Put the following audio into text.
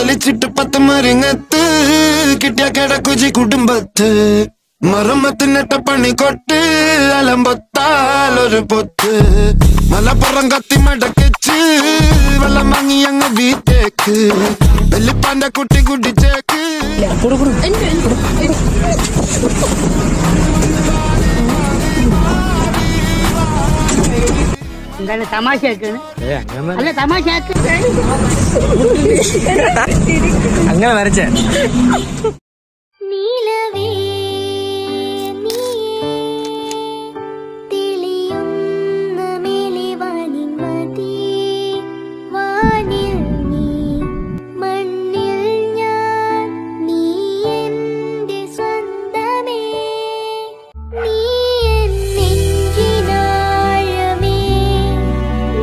വലിച്ചിട്ട് 10 മരിങ്ങത്ത് കിട്ടിയ കിടക്കുജി കുടുംബത്ത് മറമ്മത്തിനിട്ട പണി കൊട്ട് അലമ്പൊത്താലൊരു പൊത്ത് മലപ്പുറം കത്തി മടക്കിച്ച് വെള്ളം വാങ്ങി അങ്ങ് വീട്ടേക്ക് വെള്ളിപ്പാന്റെ കുട്ടി കുടിച്ചേക്ക്. എന്താണ് തമാശയാക്കാണ്? അല്ല തമാശയാക്ക അങ്ങനെ വരച്ചേ.